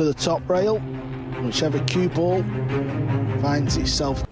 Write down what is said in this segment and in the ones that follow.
to the top rail. Whichever cue ball finds itself.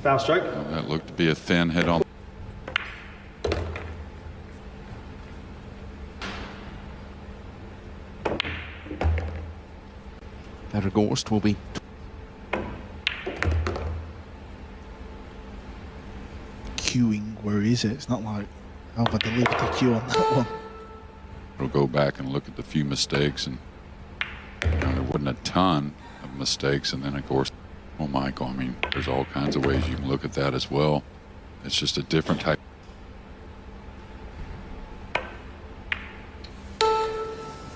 Foul stroke. Well, that looked to be a thin hit on. Fedor Gorst will be Cueing, where is it? It's not like, how have I delivered the cue on that one? We'll go back and look at the few mistakes, and there wasn't a ton of mistakes. And then, of course, oh, Michael, I mean, there's all kinds of ways you can look at that as well. It's just a different type.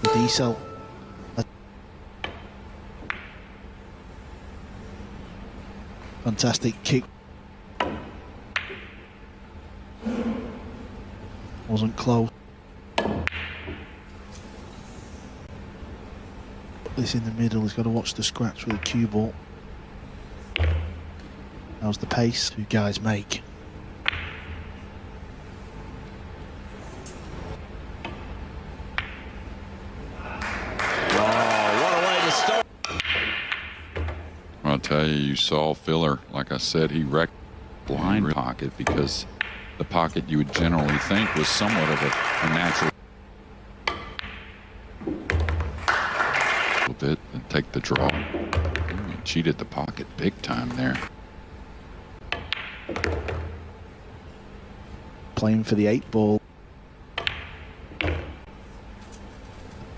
The diesel. Fantastic kick. Wasn't close. This in the middle, he's got to watch the scratch with the cue ball. How's the pace you guys make? I'll tell you saw Filler, like I said, he wrecked blind pocket, because the pocket you would generally think was somewhat of a natural. A little bit and take the draw. Ooh, he cheated the pocket big time there. Playing for the 8 ball.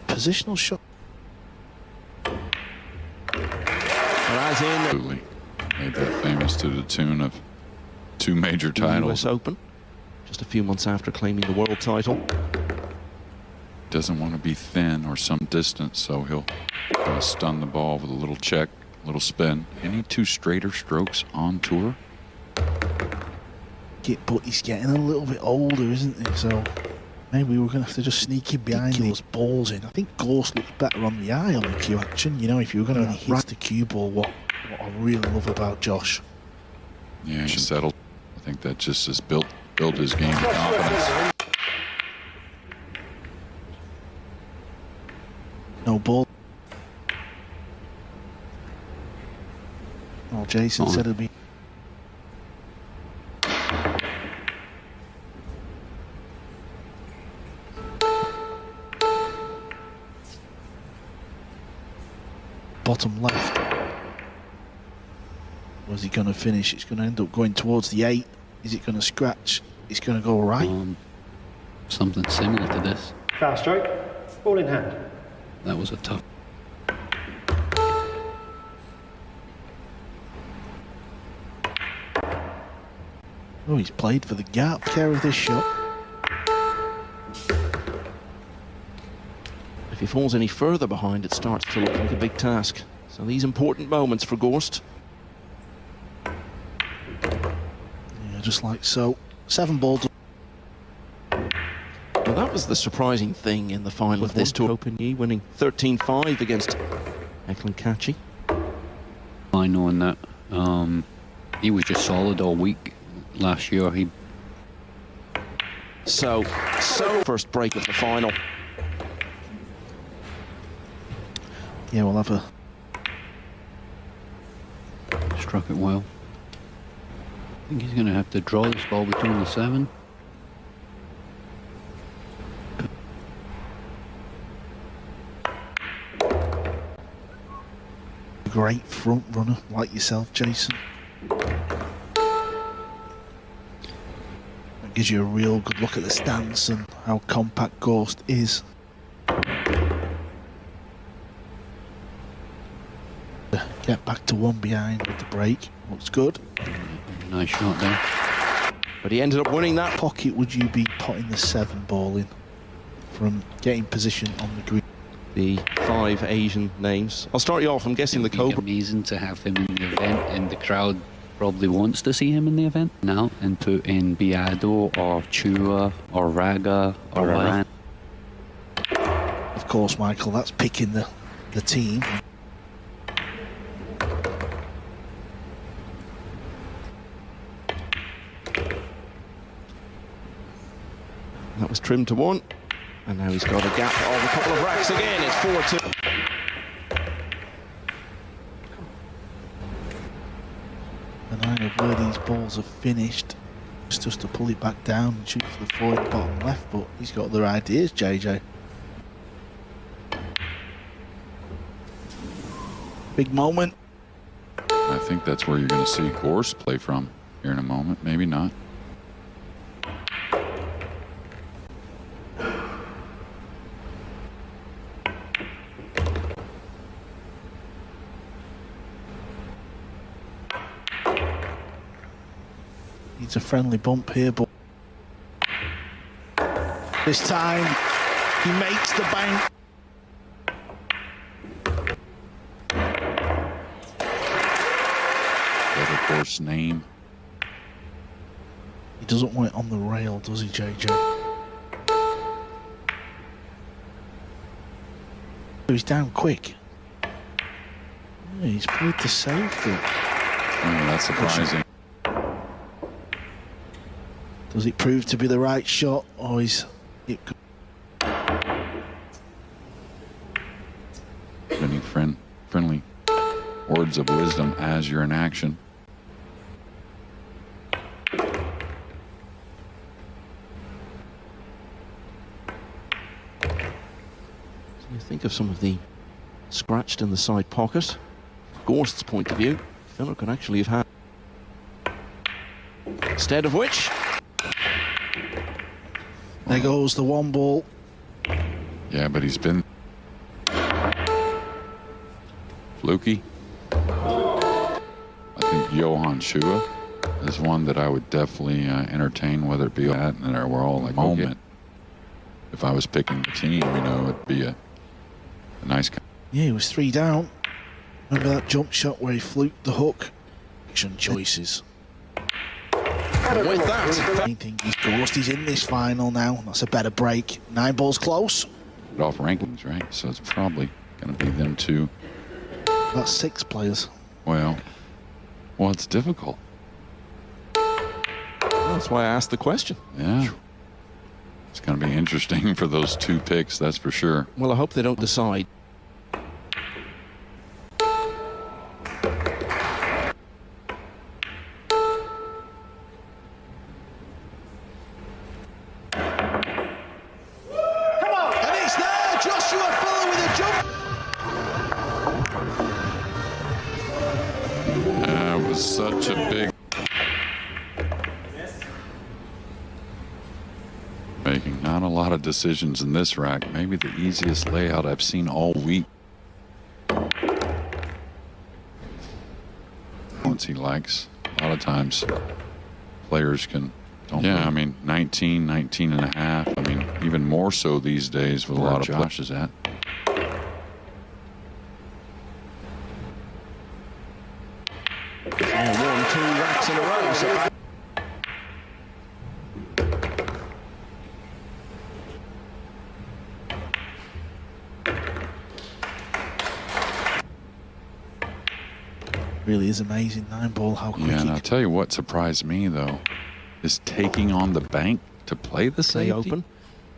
Positional shot. Absolutely. Made that famous to the tune of 2 major titles. US Open, just a few months after claiming the world title. Doesn't want to be thin or some distance, so he'll stun the ball with a little check, a little spin. Any 2 straighter strokes on tour? But he's getting a little bit older, isn't he? So maybe we're going to have to just sneak in behind those balls in. I think Gorst looked better on the eye on the cue action. You know, if you were going to hit the cue ball, what I really love about Josh. Yeah, he's settled. I think that just has built his game of confidence. No ball. Oh, Jason said it'll be. Bottom left. Was he going to finish? It's going to end up going towards the 8. Is it going to scratch? It's going to go right. Something similar to this. Foul stroke. Ball in hand. That was a tough. Oh, he's played for the gap. Care of this shot. If he falls any further behind, it starts to look like a big task. So these important moments for Gorst. Yeah, just like so. 7 balls. Well, that was the surprising thing in the final of this tour. Open winning 13-5 against Kachi. I know in that he was just solid all week last year. So first break of the final. Yeah, we'll have a. Struck it well. I think he's going to have to draw this ball between the 7. Great front runner like yourself, Jason. That gives you a real good look at the stance and how compact Gorst is. Get back to 1 behind with the break. Looks good. Nice shot there. But he ended up winning that. Pocket would you be putting the 7 ball in from getting position on the green? The 5 Asian names. I'll start you off. I'm guessing the Cobra. Amazing to have him in the event, and the crowd probably wants to see him in the event now, and put in Biado or Chua or Raga or Iran. Of course, Michael, that's picking the team. That was trimmed to 1. And now he's got a gap of a couple of racks again. It's 4-2. And I know where these balls have finished. It's just to pull it back down and shoot for the 4 in the bottom left, but he's got other ideas, JJ. Big moment. I think that's where you're going to see Gorst play from here in a moment. Maybe not. Needs a friendly bump here, but this time he makes the bank. Of course, name. He doesn't want it on the rail, does he, JJ? He's down quick. Yeah, he's played the safe. That's surprising. Does it prove to be the right shot, or is it? Any friendly words of wisdom as you're in action. So you think of some of the scratched in the side pocket. Gorst's point of view, Fedor could actually have had. Instead of which, There goes the one ball. Yeah, but he's been fluky. I think Johan Shua is one that I would definitely entertain, whether it be that and then we're all like, moment. If I was picking the team, you know, it'd be a nice. Yeah, he was 3 down. Remember that jump shot where he fluked the hook? Action choices. With that, I think he's Gorst. He's in this final now. That's a better break. 9 balls close. Off rankings, right? So it's probably going to be them two. That's 6 players. Well, it's difficult. that's why I asked the question. Yeah. It's going to be interesting for those 2 picks, that's for sure. Well, I hope they don't decide. Such a big making not a lot of decisions in this rack. Maybe the easiest layout I've seen all week. Once he likes, a lot of times players can don't. Yeah, I mean 19 and a half. I mean even more so these days with a lot of Josh is at. In a row, so really is amazing. 9 ball, how quick. Yeah, and I'll tell you what surprised me though is taking on the bank to play the safety. Open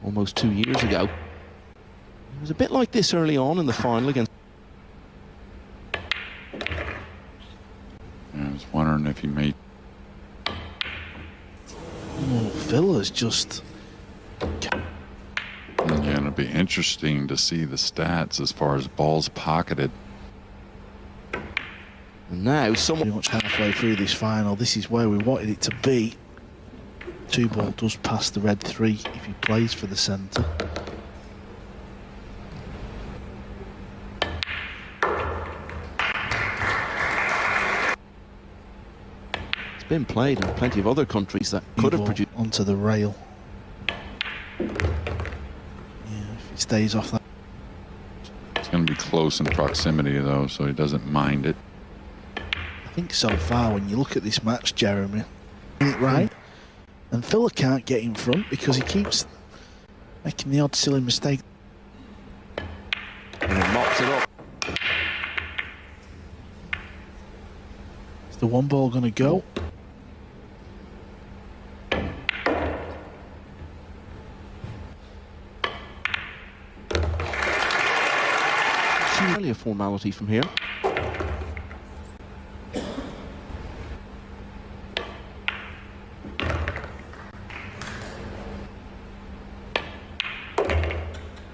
almost 2 years ago. It was a bit like this early on in the final against. I was wondering if he made. Oh, Fedor's just. Yeah, it'll be interesting to see the stats as far as balls pocketed. And now someone Pretty much halfway through this final. This is where we wanted it to be. 2 ball does pass the red 3 if he plays for the centre. been played in plenty of other countries that could have produced. Onto the rail. Yeah, if he stays off that. It's going to be close in proximity, though, so he doesn't mind it. I think so far, when you look at this match, Jeremy, right? And Fedor can't get in front because he keeps making the odd silly mistake. And he mops it up. Is the one ball going to go? Only a formality from here.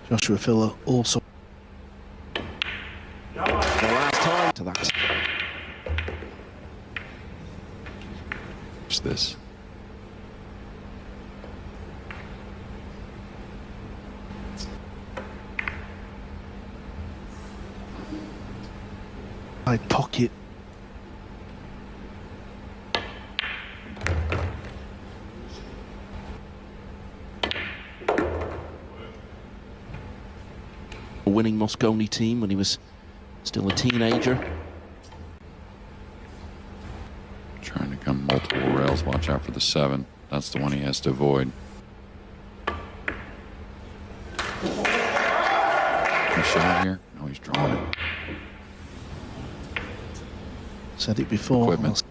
Joshua Filler also. The last time to that. Watch this. Side pocket. A winning Mosconi team when he was still a teenager. Trying to come multiple rails. Watch out for the 7. That's the one he has to avoid. A shot here? No, he's drawing it. Said it before. Equipment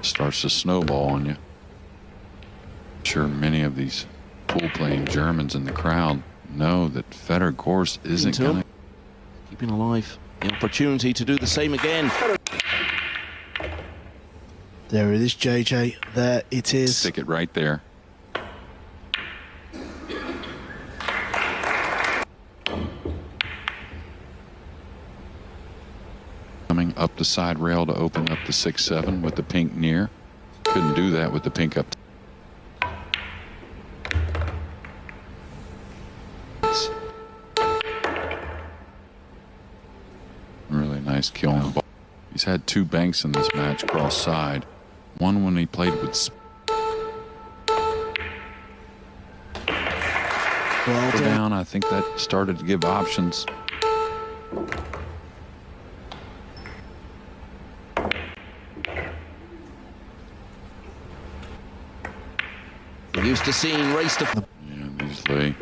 starts to snowball on you. I'm sure many of these pool-playing Germans in the crowd know that Fedor Gorst isn't going to... Keeping alive the opportunity to do the same again. There it is, JJ. There it is. Stick it right there. Coming up the side rail to open up the 6-7 with the pink near. Couldn't do that with the pink up. Really nice kill on the ball. He's had 2 banks in this match cross side. One when he played with Well done. down. I think that started to give options. Used to seeing race to... Yeah, easily.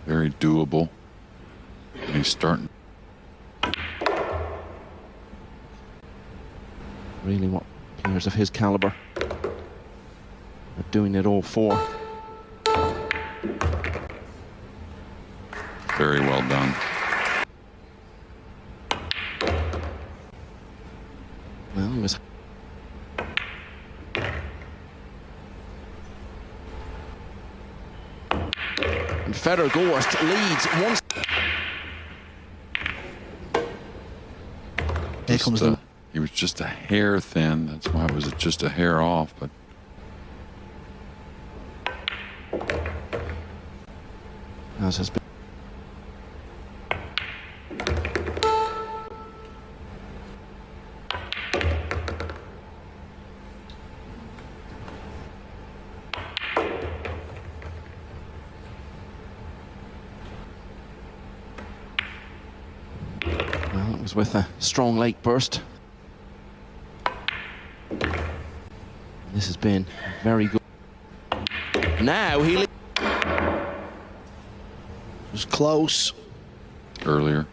Very doable. And he's starting. Really what players of his caliber are doing it all for. Very well done. Well, he was... And Fedor Gorst leads once. Here comes the... He was just a hair thin. That's why it was just a hair off. But As has been. Well, it was with a strong late burst. This has been very good. Now he... It was close. earlier.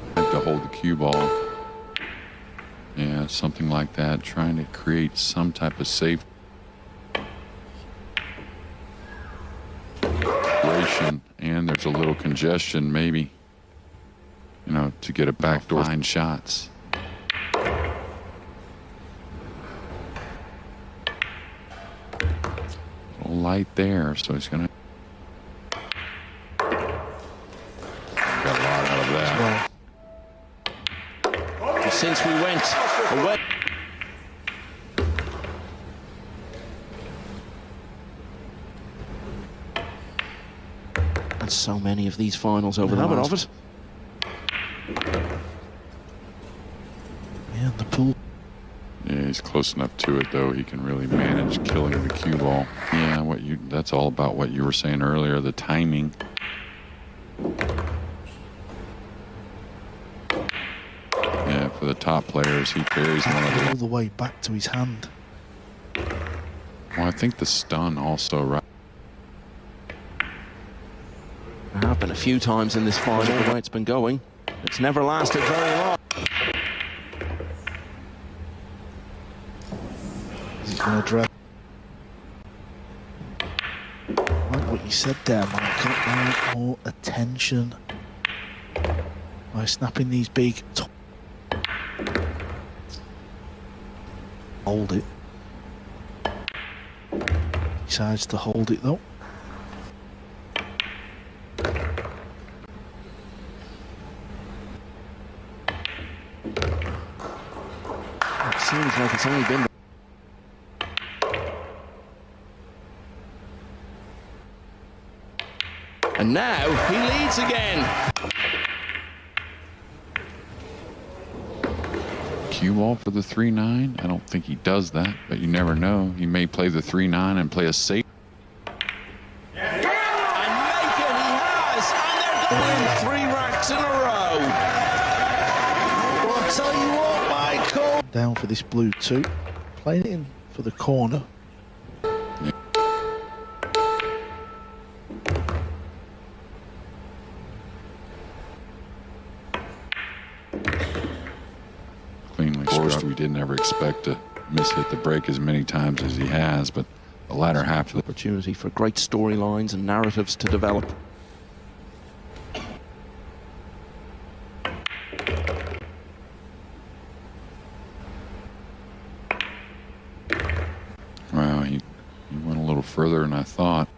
To hold the cue ball. Yeah, something like that. Trying to create some type of safe duration, and there's a little congestion maybe, you know, to get a backdoor line shots. A little light there, so he's gonna got a lot out of that. Well, Since we went away. And so many of these finals over the habit last... of it. Yeah, the pool. Yeah, he's close enough to it though. He can really manage killing the cue ball. Yeah, that's all about what you were saying earlier, the timing. Yeah, for the top players, he carries one of All the... the way back to his hand. Well, I think the stun also, right? There have been a few times in this final the way it's been going. It's never lasted very long. He's going to drag. Like what You said there, Michael, right? More attention by snapping these big. Hold it. Decides to hold it though. It seems like it's only been. And now he leads again. Cue ball for the 3-9. I don't think he does that, but you never know. He may play the 3-9 and play a safe. And make it, he has, and they're going 3 racks in a row. I'll tell you what, Michael. Down for this blue 2. Playing it in for the corner. Cleanly struck. We didn't ever expect to miss-hit the break as many times as he has, but the latter half of the Opportunity for great storylines and narratives to develop. Well, he went a little further than I thought.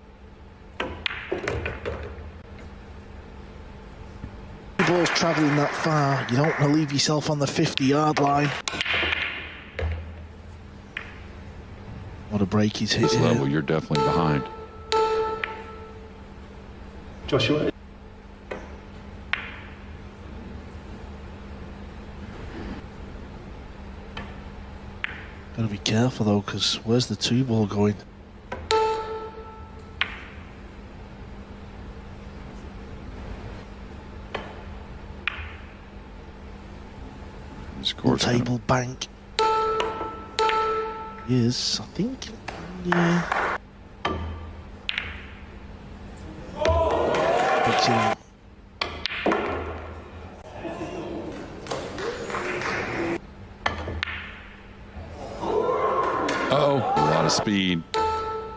The ball's travelling that far. You don't want to leave yourself on the 50-yard line. What a break he's hit This here. level, you're definitely behind. Joshua. Got to be careful though, because where's the 2 ball going? This course Table bank. Is I think, yeah. Picks it up. Uh-oh, a lot of speed.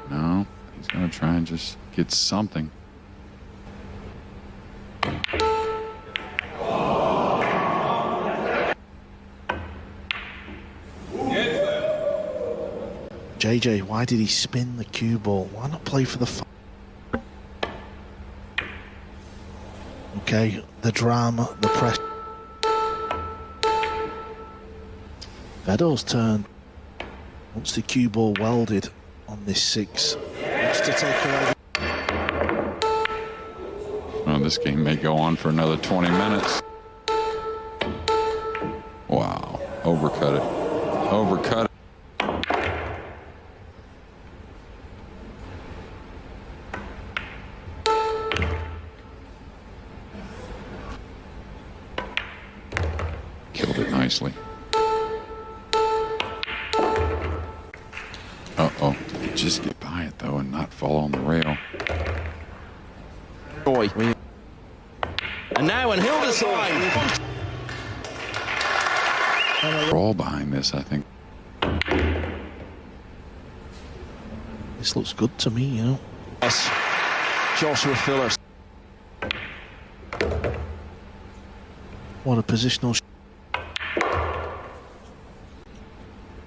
No, he's going to try and just get something. JJ, why did he spin the cue ball? Why not play for the okay, the drama, the press. Fedor's turn. Wants the cue ball welded on this 6. Wants to take away. Oh, this game may go on for another 20 minutes. Wow, overcut it. Overcut it. Killed it nicely. Uh-oh. Just get by it, though, and not fall on the rail. Boy. And now on Hildesheim. We're all behind this, I think. This looks good to me, you know. Yes. Joshua Fillers. What a positional.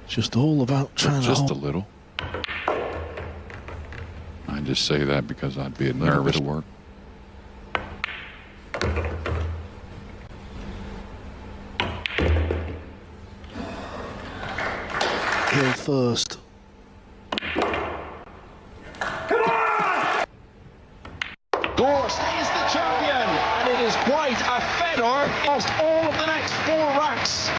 Just all about trying to Just a hold. little. I just say that because I'd be nervous to work. Hill first. Gorst is the champion, and it is quite a Fedor. Lost all of the next 4 racks.